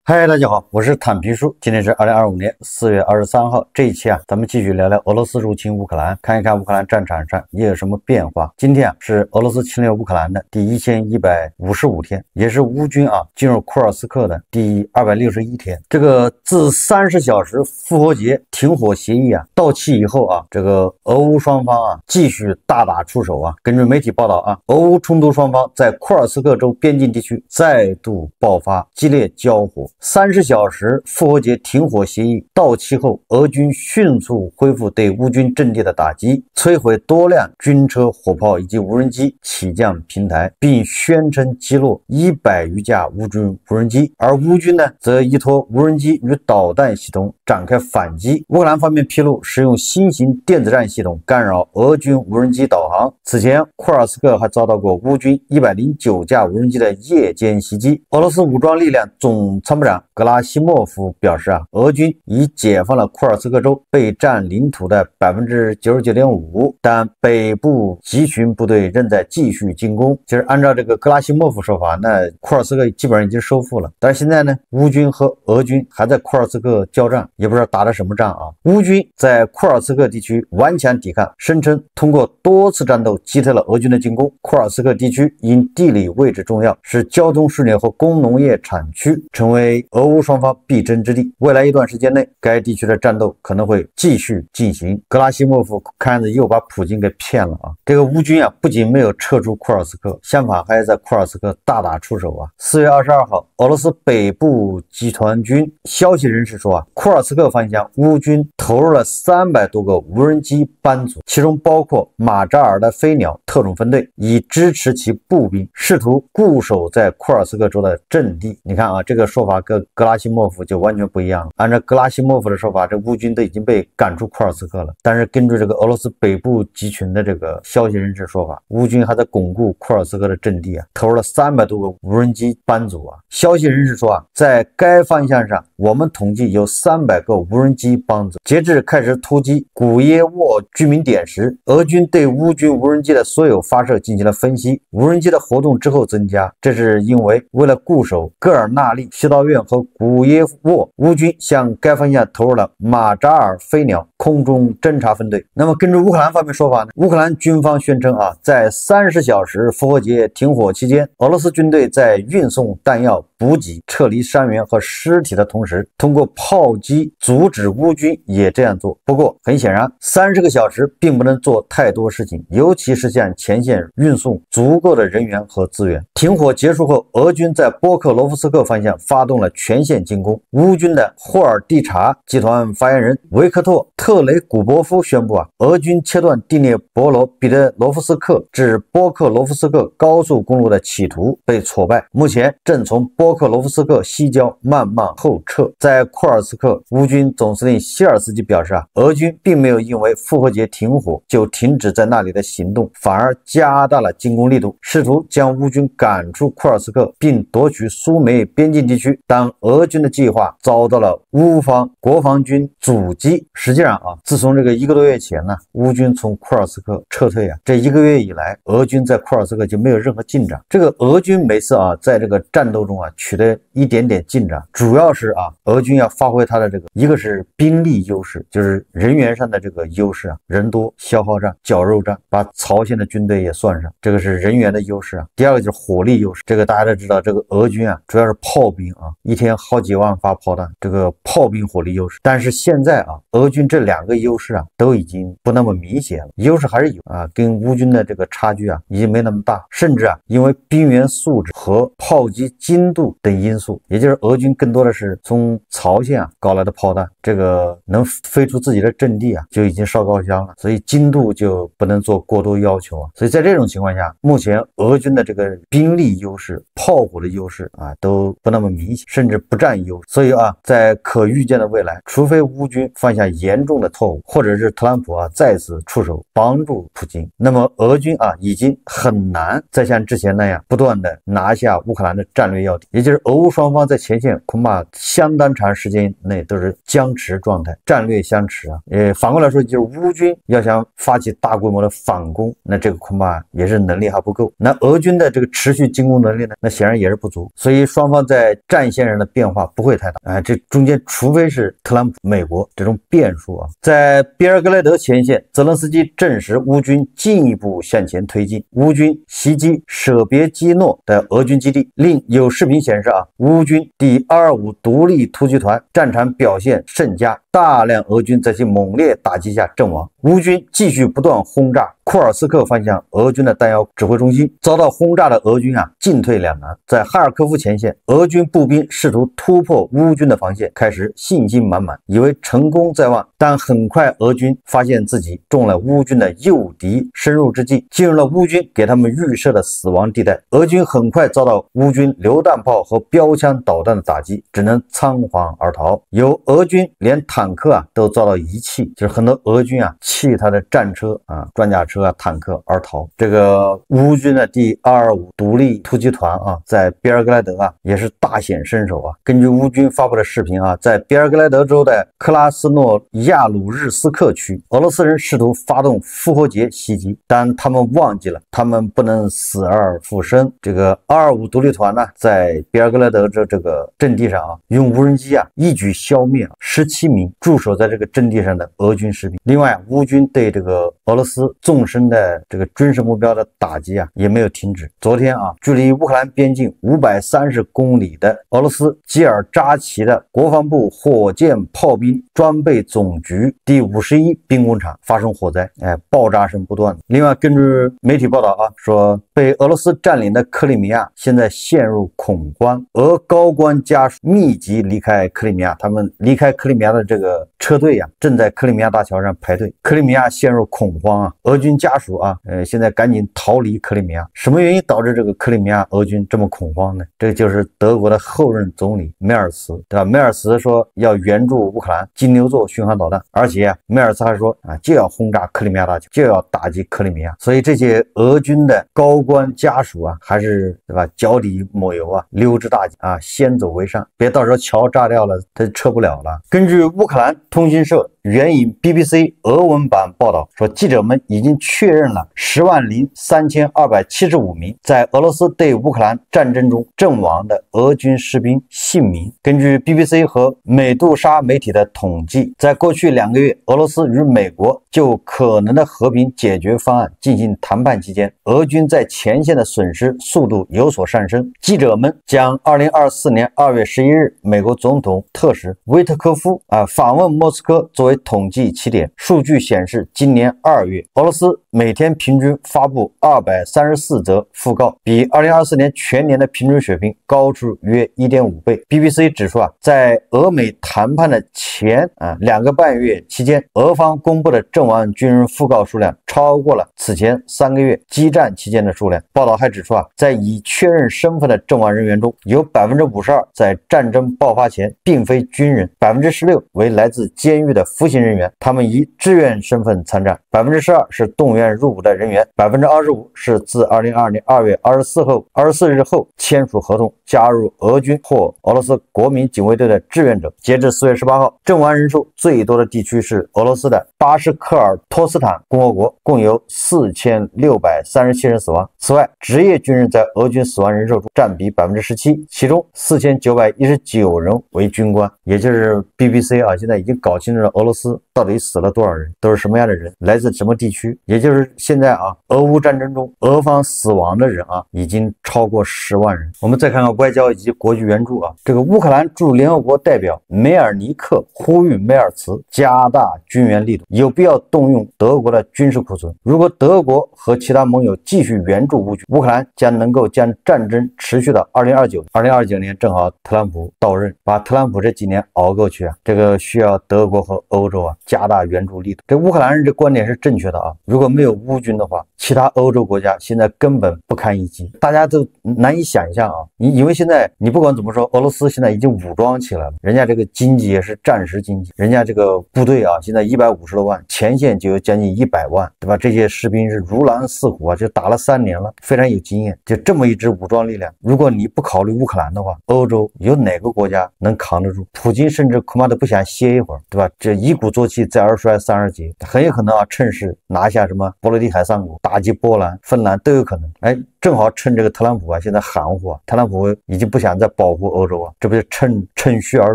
嗨，大家好，我是坦皮叔。今天是2025年4月23号，这一期咱们继续聊聊俄罗斯入侵乌克兰，看一看乌克兰战场上也有什么变化。今天是俄罗斯侵略乌克兰的第1155天，也是乌军进入库尔斯克的第261天。这个自30小时复活节停火协议到期以后这个俄乌双方继续大打出手根据媒体报道俄乌冲突双方在库尔斯克州边境地区再度爆发激烈交火。30小时复活节停火协议到期后，俄军迅速恢复对乌军阵地的打击，摧毁多辆军车、火炮以及无人机起降平台，并宣称击落100余架乌军无人机。而乌军呢，则依托无人机与导弹系统展开反击。乌克兰方面披露，使用新型电子战系统干扰俄军无人机导航。此前，库尔斯克还遭到过乌军109架无人机的夜间袭击。俄罗斯武装力量总参谋长格拉西莫夫表示俄军已解放了库尔斯克州被占领土的 99.5%， 但北部集群部队仍在继续进攻。就是按照这个格拉西莫夫说法，那库尔斯克基本上已经收复了，但是现在呢，乌军和俄军还在库尔斯克交战，也不知道打的什么仗乌军在库尔斯克地区顽强抵抗，声称通过多次战斗击退了俄军的进攻。库尔斯克地区因地理位置重要，是交通枢纽和工农业产区，成为俄乌双方必争之地。未来一段时间内，该地区的战斗可能会继续进行。格拉西莫夫看着又把普京给骗了这个乌军不仅没有撤出库尔斯克，相反还在库尔斯克大打出手4月22号，俄罗斯北部集团军消息人士说库尔斯克方向乌军投入了300多个无人机班组，其中包括马扎尔的飞鸟特种分队，以支持其步兵，试图固守在库尔斯克州的阵地。你看这个说法跟格拉西莫夫就完全不一样了。按照格拉西莫夫的说法，这乌军都已经被赶出库尔斯克了，但是根据这个俄罗斯北部集群的这个消息人士说法，乌军还在巩固库尔斯克的阵地投入了300多个无人机班组消息人士说在该方向上，我们统计有300个无人机班组。截至开始突击古耶沃居民点时，俄军对乌军无人机的所有发射进行了分析，无人机的活动之后增加，这是因为为了固守戈尔纳利修道院和古耶沃，乌军向该方向投入了马扎尔飞鸟空中侦察分队。那么根据乌克兰方面说法呢，乌克兰军方宣称在30小时复活节停火期间，俄罗斯军队在运送弹药、补给、撤离伤员和尸体的同时，通过炮击阻止乌军也这样做。不过很显然30个小时并不能做太多事情，尤其是向前线运送足够的人员和资源。停火结束后，俄军在波克罗夫斯克方向发动了全线进攻。乌军的霍尔蒂察集团发言人维克托·特雷古波夫宣布俄军切断第聂伯罗彼得罗夫斯克至波克罗夫斯克高速公路的企图被挫败，目前正从波克罗夫斯克西郊慢慢后撤。在库尔斯克，乌军总司令希尔斯基表示俄军并没有因为复活节停火就停止在那里的行动，反而加大了进攻力度，试图将乌军赶出库尔斯克并夺取苏梅边境地区。但俄军的计划遭到了乌方国防军阻击。实际上自从这个1个多月前乌军从库尔斯克撤退这1个月以来，俄军在库尔斯克就没有任何进展。这个俄军每次在这个战斗中取得一点点进展，主要是俄军要发挥他的这个，一个是兵力优势，就是人员上的这个优势人多消耗战、绞肉战，把朝鲜的军队也算上，这个是人员的优势第二个就是火力优势，这个大家都知道，这个俄军主要是炮兵一天好几万发炮弹，这个炮兵火力优势。但是现在俄军这2个优势都已经不那么明显了，优势还是有跟乌军的这个差距已经没那么大，甚至因为兵员素质和炮击精度等因素，也就是俄军更多的是从朝鲜搞来的炮弹，这个能飞出自己的阵地就已经烧高香了，所以精度就不能做过多要求所以在这种情况下，目前俄军的这个兵力优势、炮火的优势都不那么明显，甚至不占优势。所以在可预见的未来，除非乌军犯下严重的错误，或者是特朗普再次出手帮助普京，那么俄军已经很难再像之前那样不断的拿下乌克兰的战略要地。也就是俄乌双方在前线恐怕相当长时间内都是僵持状态，战略相持啊。反过来说，就是乌军要想发起大规模的反攻，那这个恐怕也是能力还不够。那俄军的这个持续进攻能力呢，那显然也是不足。所以双方在战线上的变化不会太大这中间除非是特朗普美国这种变数啊。在别尔格莱德前线，泽连斯基证实乌军进一步向前推进，乌军袭击舍别基诺的俄军基地。另有视频显示乌军第225独立突击团战场表现甚佳，大量俄军在其猛烈打击下阵亡。乌军继续不断轰炸库尔斯克方向俄军的弹药指挥中心，遭到轰炸的俄军进退两难。在哈尔科夫前线，俄军步兵试图突破乌军的防线，开始信心满满，以为成功在望，但很快俄军发现自己中了乌军的诱敌深入之计，进入了乌军给他们预设的死亡地带。俄军很快遭到乌军榴弹炮和标枪导弹的打击，只能仓皇而逃。有俄军连坦克都遭到遗弃，就是很多俄军弃他的战车装甲车坦克而逃。这个乌军的第225独立突击团在别尔格莱德也是大显身手根据乌军发布的视频在别尔格莱德州的克拉斯诺亚鲁日斯克区，俄罗斯人试图发动复活节袭击，但他们忘记了他们不能死而复生。这个225独立团在别尔格莱德这个阵地上用无人机一举消灭17名驻守在这个阵地上的俄军士兵。另外，乌军对这个俄罗斯纵深的这个军事目标的打击也没有停止。昨天距离乌克兰边境530公里的俄罗斯基尔扎奇的国防部火箭炮兵装备总局第51兵工厂发生火灾，爆炸声不断。另外，根据媒体报道说被俄罗斯占领的克里米亚现在陷入恐慌，俄高官家属密集离开克里米亚，他们离开克里米亚的这个车队正在克里米亚大桥上排队。克里米亚陷入恐慌俄军家属现在赶紧逃离克里米亚。什么原因导致这个克里米亚俄军这么恐慌呢？这就是德国的后任总理梅尔茨，对吧？梅尔茨说要援助乌克兰金牛座巡航导弹，而且梅尔茨还说就要轰炸克里米亚大桥，就要打击克里米亚。所以这些俄军的高官家属还是对吧，脚底抹油溜之大吉先走为上，别到时候桥炸掉了他撤不了了。根据乌克兰通讯社援引 BBC 俄文版报道说，记者们已经确认了103275名在俄罗斯对乌克兰战争中阵亡的俄军士兵姓名。根据 BBC 和美杜莎媒体的统计，在过去2个月，俄罗斯与美国就可能的和平解决方案进行谈判期间，俄军在前线的损失速度有所上升。记者们将2024年2月11日美国总统特使维特科夫访问莫斯科作为统计起点。数据显示，今年2月，俄罗斯每天平均发布234则讣告，比2024年全年的平均水平高出约 1.5 倍。BBC 指出在俄美谈判的前2个半月期间，俄方公布的阵亡军人讣告数量超过了此前3个月激战期间的数量。报道还指出在已确认身份的阵亡人员中，有 52% 在战争爆发前并非军人， 16% 为来自监狱的服刑人员，他们以志愿身份参战， 12% 是动员入伍的人员， 25% 是自2022年2月24日后签署合同加入俄军或俄罗斯国民警卫队的志愿者。截至4月18号，阵亡人数最多的地区是俄罗斯的巴什克尔托斯坦共和国，共有4637人死亡。此外，职业军人在俄军死亡人数中占比 17%， 其中4919人为军官。也就是 BBC 现在已经搞清楚了俄罗斯到底死了多少人，都是什么样的人，来自什么地区。也就是现在俄乌战争中俄方死亡的人已经超过10万人。我们再看看外交以及国际援助这个乌克兰驻联合国代表梅尔尼克呼吁梅尔茨加大军援力度，有必要动用德国的军事库存。如果德国和其他盟友继续援助乌军，乌克兰将能够将战争持续到2029年，正好特朗普到任，把特朗普这几年熬过去这个需要德国和欧洲加大援助力度。这乌克兰人这观点是正确的如果没有乌军的话，其他欧洲国家现在根本不堪一击，大家都难以想象啊！因为现在你不管怎么说，俄罗斯现在已经武装起来了，人家这个经济也是战时经济，人家这个部队啊，现在150多万，前线就有将近100万，对吧？这些士兵是如狼似虎啊，就打了3年了，非常有经验。就这么一支武装力量，如果你不考虑乌克兰的话，欧洲有哪个国家能扛得住？普京甚至恐怕都不想歇一会儿，对吧？这一鼓作气，再而衰，三而竭，很有可能啊，趁势拿下什么波罗的海3国，打击波兰、芬兰都有可能。哎，正好趁这个特朗普啊现在含糊啊，特朗普已经不想再保护欧洲啊，这不就趁虚而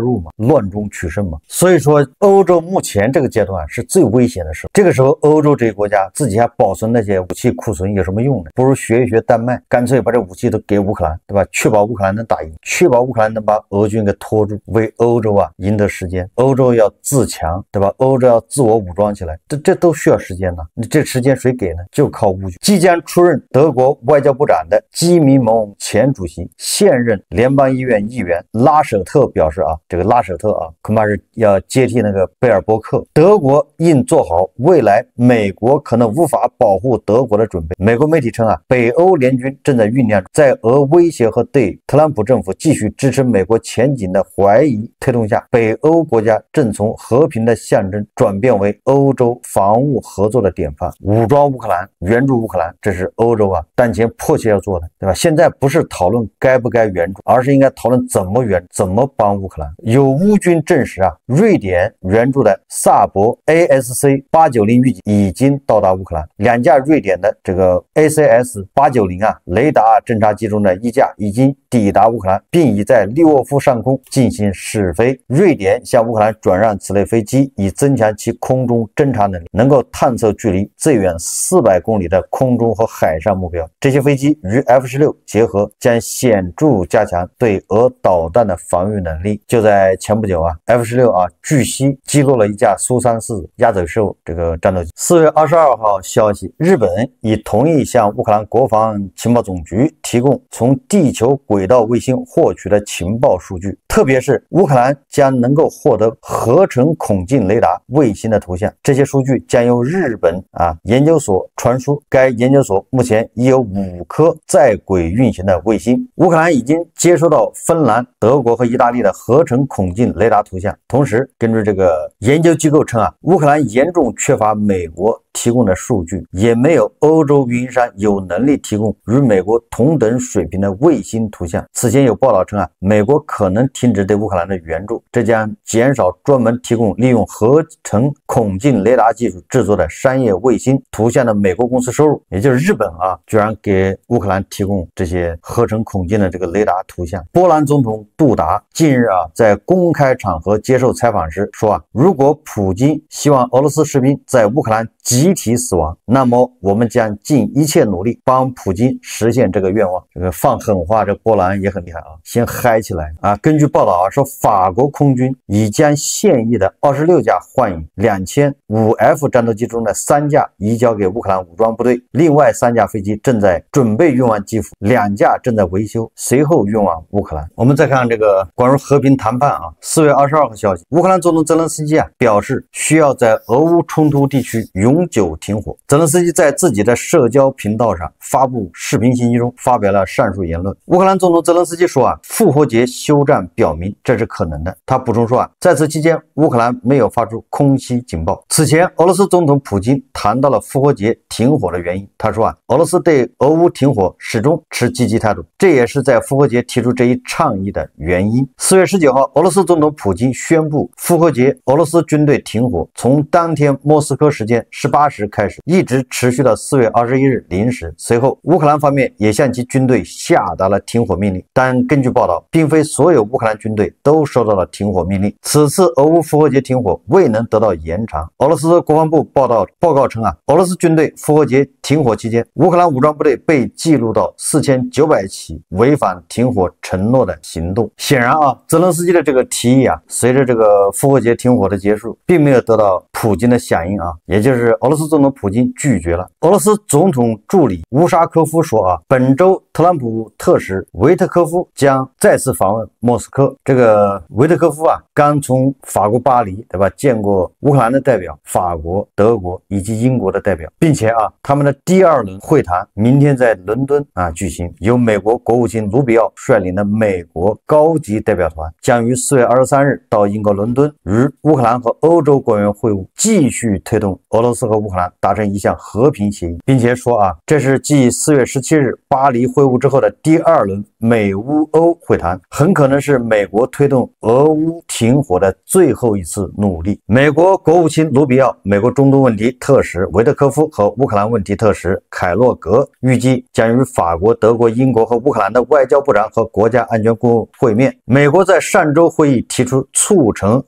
入嘛，乱中取胜嘛。所以说，欧洲目前这个阶段是最危险的时候。这个时候，欧洲这些国家自己还保存那些武器库存有什么用呢？不如学一学丹麦，干脆把这武器都给乌克兰，对吧？确保乌克兰能打赢，确保乌克兰能把俄军给拖住，为欧洲啊赢得时间。欧洲要自强，对吧？欧洲要自我武装起来，这都需要时间呢。你这时间谁给呢？就靠乌军。即将出任德国外交部长的基民盟前主席、现任联邦议院议员拉舍特表示啊，这个拉舍特啊，恐怕是要接替那个贝尔伯克。德国应做好未来美国可能无法保护德国的准备。美国媒体称啊，北欧联军正在酝酿，在俄威胁和对特朗普政府继续支持美国前景的怀疑推动下，北欧国家正从和平的象征转变为欧洲防务合作的典范。武装乌克兰，援助乌克兰，这是欧洲啊当前迫切要做的，对吧？现在不是讨论该不该援助，而是应该讨论怎么援，怎么帮乌克兰。有乌军证实啊，瑞典援助的萨博 ASC890 预计已经到达乌克兰，2架瑞典的这个 ACS890啊雷达侦察机中的1架已经抵达乌克兰，并已在利沃夫上空进行试飞。瑞典向乌克兰转让此类飞机，以增强其空中侦察能力，能够探测距离最远400公里的空中和海上目标。这些飞机与 F-16结合，将显著加强对俄导弹的防御能力。就在前不久啊 ，F-16啊据悉击落了1架苏34鸭嘴兽这个战斗机。4月22号消息，日本已同意向乌克兰国防情报总局提供从地球轨道卫星获取的情报数据，特别是乌克兰将能够获得合成孔径雷达卫星的图像。这些数据将由日本研究所传输。该研究所目前已有5颗在轨运行的卫星。乌克兰已经接收到芬兰、德国和意大利的合成孔径雷达图像。同时，根据这个研究机构称啊，乌克兰严重缺乏美国提供的数据，也没有欧洲运营商有能力提供与美国同等水平的卫星图像。此前有报道称啊，美国可能停止对乌克兰的援助，这将减少专门提供利用合成孔径雷达技术制作的商业卫星图像的美国公司收入。也就是日本啊，居然给乌克兰提供这些合成孔径的这个雷达图像。波兰总统杜达近日啊，在公开场合接受采访时说啊，如果普京希望俄罗斯士兵在乌克兰集体死亡，那么我们将尽一切努力帮普京实现这个愿望。这个放狠话，这波兰也很厉害啊，先嗨起来啊！根据报道啊，说法国空军已将现役的26架幻影2005F 战斗机中的3架移交给乌克兰武装部队，另外3架飞机正在准备运往基辅，2架正在维修，随后运往乌克兰。我们再看这个关于和平谈判啊，4月22号消息，乌克兰总统泽连斯基啊表示需要在俄乌冲突地区永久停火。泽连斯基在自己的社交频道上发布视频信息中发表了上述言论。乌克兰总统泽连斯基说啊，复活节休战表明这是可能的。他补充说啊，在此期间乌克兰没有发出空袭警报。此前俄罗斯总统普京谈到了复活节停火的原因，他说啊，俄罗斯对俄乌停火始终持积极态度，这也是在复活节提出这一倡议的原因。4月19号，俄罗斯总统普京宣布复活节俄罗斯军队停火，从当天莫斯科时间18时开始，一直持续到4月21日0时。随后乌克兰方面也向其军队下达了停火命令，但根据报道，并非所有乌克兰军队都收到了停火命令。此次俄乌复活节停火未能得到延长。俄罗斯国防部报告称啊，俄罗斯军队复活节停火期间，乌克兰武装部队被记录到4900起违反停火承诺的行动。显然啊，泽连斯基的这个提议啊，随着这个复活节停火的结束，并没有得到普京的响应啊，也就是俄罗罗斯总统普京拒绝了。俄罗斯总统助理乌沙科夫说本周特朗普特使维特科夫将再次访问莫斯科。这个维特科夫刚从法国巴黎，对吧，见过乌克兰的代表、法国、德国以及英国的代表，并且他们的第2轮会谈明天在伦敦举行，由美国国务卿卢比奥率领的美国高级代表团将于4月23日到英国伦敦，与乌克兰和欧洲官员会晤，继续推动俄罗斯和乌克兰达成一项和平协议，并且说这是继4月17日巴黎会晤之后的第2轮美乌欧会谈，很可能是美国推动俄乌停火的最后一次努力。美国国务卿卢比奥、美国中东问题特使维特科夫和乌克兰问题特使凯洛格预计将与法国、德国、英国和乌克兰的外交部长和国家安全顾问会面。美国在上周会议提出促成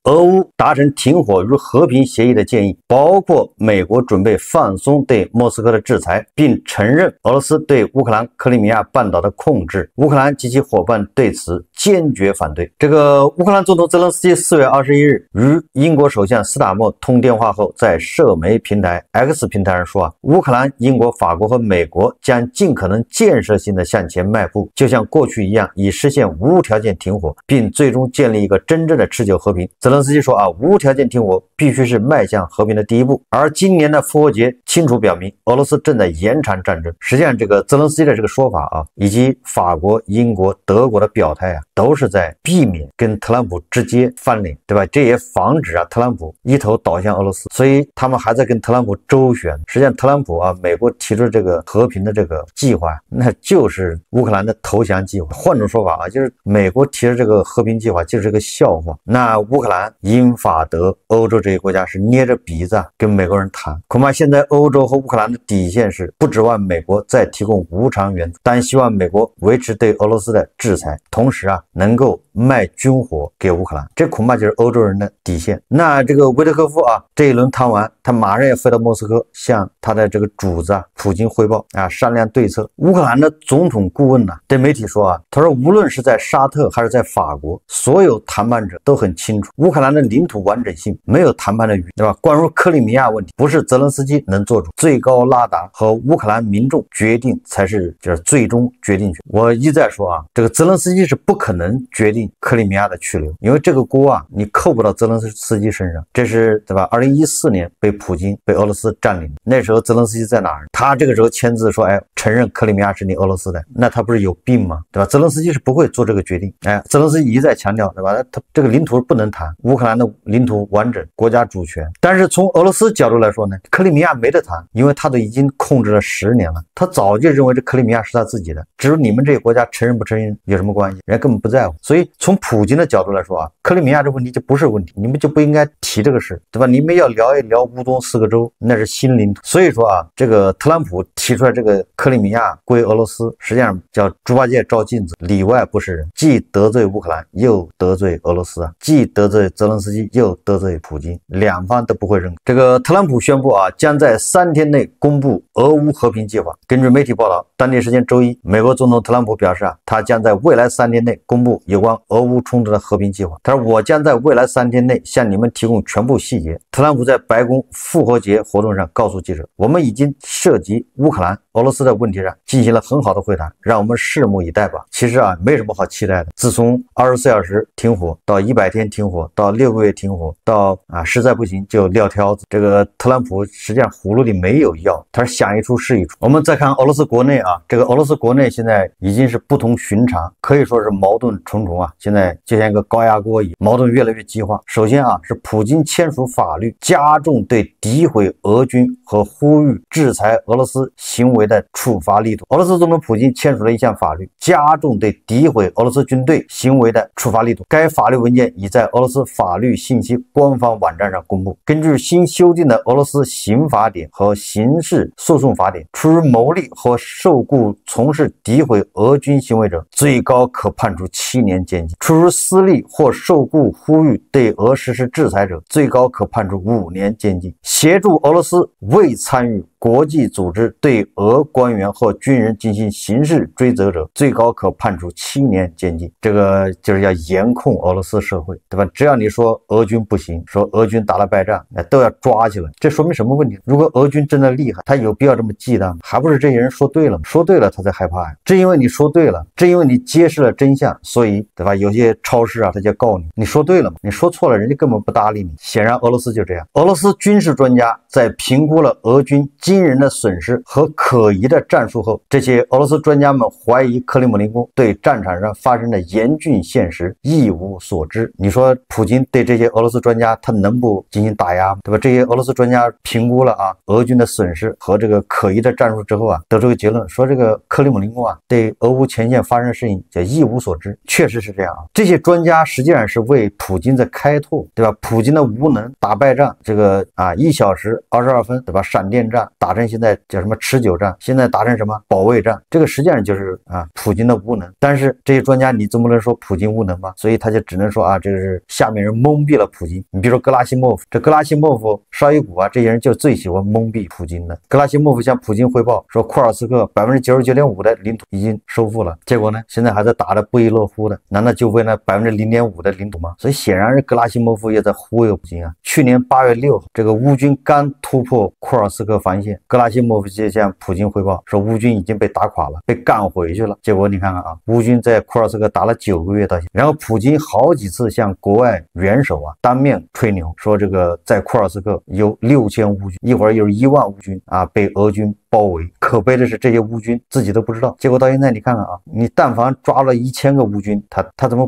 俄乌达成停火与和平协议的建议，包括美国准备放松对莫斯科的制裁，并承认俄罗斯对乌克兰克里米亚半岛的控制。乌克兰及其伙伴对此坚决反对。这个乌克兰总统泽连斯基4月21日与英国首相斯塔默通电话后，在社媒平台 X 平台上说乌克兰、英国、法国和美国将尽可能建设性的向前迈步，就像过去一样，以实现无条件停火，并最终建立一个真正的持久和平。泽连斯基说无条件停火必须是迈向和平的第一步。而今年的复活节清楚表明，俄罗斯正在延长战争。实际上，这个泽连斯基的这个说法以及法国、英国、德国的表态都是在避免跟特朗普直接翻脸，对吧？这也防止特朗普一头倒向俄罗斯，所以他们还在跟特朗普周旋。实际上，特朗普美国提出这个和平的这个计划，那就是乌克兰的投降计划。换种说法就是美国提出这个和平计划就是个笑话。那乌克兰、英法德、欧洲这些国家是捏着鼻子跟美国人谈。恐怕现在欧洲和乌克兰的底线是不指望美国再提供无偿援助，但希望美国维持对俄罗斯的制裁，同时能够卖军火给乌克兰，这恐怕就是欧洲人的底线。那这个维特科夫这一轮谈完，他马上要飞到莫斯科，向他的这个主子普京汇报商量对策。乌克兰的总统顾问对媒体说他说无论是在沙特还是在法国，所有谈判者都很清楚，乌克兰的领土完整性没有谈判的余地，对吧？关于克里米亚问题，不是泽连斯基能做主，最高拉达和乌克兰民众决定才是就是最终决定权。我一再说这个泽连斯基是不可能决定克里米亚的去留，因为这个锅你扣不到泽连斯基身上。这是对吧？2014年被俄罗斯占领，那时候泽连斯基在哪儿？他这个时候签字说承认克里米亚是你俄罗斯的，那他不是有病吗？对吧？泽连斯基是不会做这个决定。泽连斯基一再强调，对吧？他这个领土不能谈，乌克兰的领土完整、国家主权。但是从俄罗斯角度来说呢，克里米亚没得谈，因为他都已经控制了10年了，他早就认为这克里米亚是他自己的，至于你们这些国家承认不承认有什么关系，人家根本不在乎。所以从普京的角度来说克里米亚这问题就不是问题，你们就不应该提这个事，对吧？你们要聊一聊乌东4个州，那是新领土。所以说这个特朗普提出来这个克里米亚归俄罗斯，实际上叫猪八戒照镜子，里外不是人，既得罪乌克兰，又得罪俄罗斯既得罪泽连斯基，又得罪普京，两方都不会认可。这个特朗普宣布将在3天内公布俄乌和平计划。根据媒体报道，当地时间周一，美国总统特朗普表示他将在未来3天内公布有关俄乌冲突的和平计划。他说我将在未来3天内向你们提供全部细节。特朗普在白宫复活节活动上告诉记者，我们已经涉及乌克兰、俄罗斯的问题上进行了很好的会谈，让我们拭目以待吧。其实没什么好期待的。自从24小时停火到100天停火到6个月停火到实在不行就撂挑子，这个特朗普实际上葫芦里没有药，他是想一出是一出。我们再看俄罗斯国内这个俄罗斯国内现在已经是不同寻常，可以说是矛盾重重现在就像一个高压锅一样，矛盾越来越激化。首先是普京签署法律，加重对诋毁俄军和呼吁制裁俄罗斯行为的处罚力度。俄罗斯总统普京签署了一项法律，加重对诋毁俄罗斯军队行为的处罚力度。该法律文件已在俄罗斯法律信息官方网站上公布。根据新修订的俄罗斯刑法典和刑事诉讼法典，出于牟利和受雇从事诋毁俄军行为者，最高可判处7年监禁；出于私利或受雇呼吁对俄实施制裁者，最高可判处5年监禁。协助俄罗斯未参与国际组织对俄官员或军人进行刑事追责者，最高可判处7年监禁。这个就是要严控俄罗斯社会，对吧？只要你说俄军不行，说俄军打了败仗，都要抓起来。这说明什么问题？如果俄军真的厉害，他有必要这么忌惮吗？还不是这些人说对了吗？说对了他才害怕呀。正因为你说对了，正因为你揭示了真相，所以对吧？有些超市啊，他就告你，你说对了嘛，你说错了，人家根本不搭理你。显然俄罗斯就这样。俄罗斯军事专家在评估了俄军惊人的损失和可疑的战术后，这些俄罗斯专家们怀疑克里姆林宫对战场上发生的严峻现实一无所知。你说普京对这些俄罗斯专家他能不进行打压吗？对吧？这些俄罗斯专家评估了俄军的损失和这个可疑的战术之后得出个结论，说这个克里姆林宫对俄乌前线发生的事情就一无所知。确实是这样这些专家实际上是为普京在开拓，对吧？普京的无能打败仗，这个1小时22分，对吧？闪电战打成现在叫什么持久战，现在打成什么保卫战，这个实际上就是普京的无能。但是这些专家你总不能说普京无能吧？所以他就只能说这个是下面人蒙蔽了普京。你比如说格拉西莫夫，这格拉西莫夫、绍伊古这些人就最喜欢蒙蔽普京的。格拉西莫夫向普京汇报说库尔斯克 99.5% 的领土已经收复了，结果呢现在还在打得不亦乐乎的，难道就为那 0.5% 的领土吗？所以显然是格拉西莫夫也在忽悠普京去年8月6号，这个乌军刚突破库尔斯克防线，格拉西莫夫就向普京汇报说乌军已经被打垮了，被干回去了。结果你看看乌军在库尔斯克打了9个月到现在，然后普京好几次向国外元首当面吹牛，说这个在库尔斯克有6000乌军，一会儿有1万乌军被俄军包围。可悲的是这些乌军自己都不知道。结果到现在你看看你但凡抓了1000个乌军，他怎么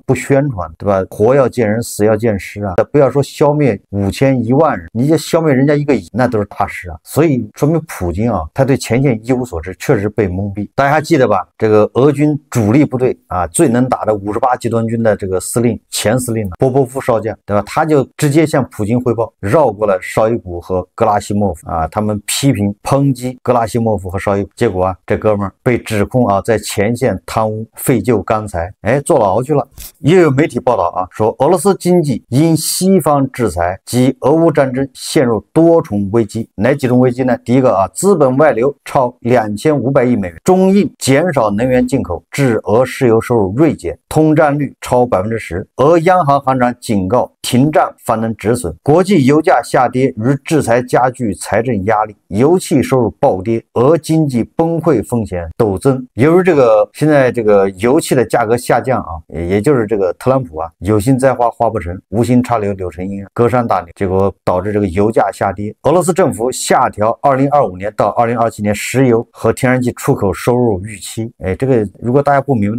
不宣传，对吧？活要见人，死要见尸不要说消灭5000、1万人，你就消灭人家1个亿，那都是大事所以说明普京他对前线一无所知，确实被蒙蔽。大家还记得吧？这个俄军主力部队最能打的58集团军的这个司令前司令波波夫少将，对吧？他就直接向普京汇报，绕过了绍伊古和格拉西莫夫他们批评抨击格拉西莫夫和绍伊古，结果这哥们儿被指控在前线贪污废旧钢材，坐牢去了。也有媒体报道说俄罗斯经济因西方制裁及俄乌战争陷入多重危机。哪几种危机呢？第一个资本外流超2500亿美元，中印减少能源进口，致俄石油收入锐减，通胀率超 10%。俄央行行长警告停战方能止损。国际油价下跌与制裁加剧财政压力，油气收入暴跌，俄经济崩溃风险陡增。由于现在这个油气的价格下降也就是这个特朗普有心栽花花不成，无心插柳柳成荫，隔山打牛，结果导致这个油价下跌。俄罗斯政府下调2025年到2027年石油和天然气出口收入预期。这个如果大家不明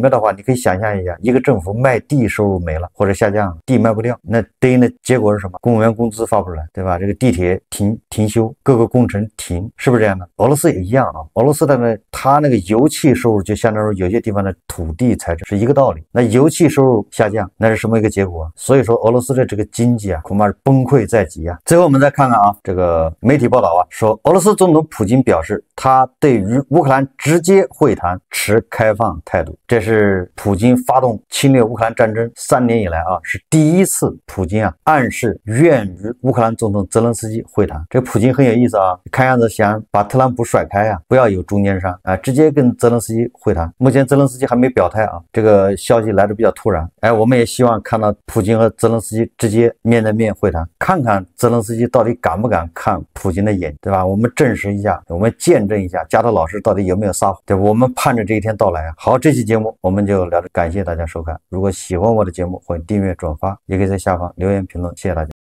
白的话，你可以想象一下，一个政府卖地收入没了或者下降，地卖不掉，那对应的结果是什么？公务员工资发不出来，对吧？这个地铁停修，各个工程停，是不是这样的？俄罗斯也一样俄罗斯的呢，它那个油气收入就相当于有些地方的土地财政是一个道理。那油气收入下降，那是什么一个结果？所以说俄罗斯的这个经济恐怕是崩溃在即最后我们再看看这个媒体报道说俄罗斯总统普京表示，他对于乌克兰直接会谈持开放态度。这是普京发动侵略乌克兰战争3年以来是第一次普京暗示愿与乌克兰总统泽连斯基会谈。这普京很有意思看样子想把特朗普甩开不要有中间商直接跟泽连斯基会谈。目前泽连斯基还没表态这个消息来得比较突然。我们也希望看到普京和泽连斯基直接面对面会谈，看看泽连斯基到底敢不敢看普京的眼睛，对吧？我们证实一下，我们见证一下加特老师到底有没有撒谎，对吧？我们盼着这一天到来好，这期节目我们就聊着，感谢大家收看。如果喜欢我的节目，欢迎订阅转发，也可以在下方留言评论，谢谢大家。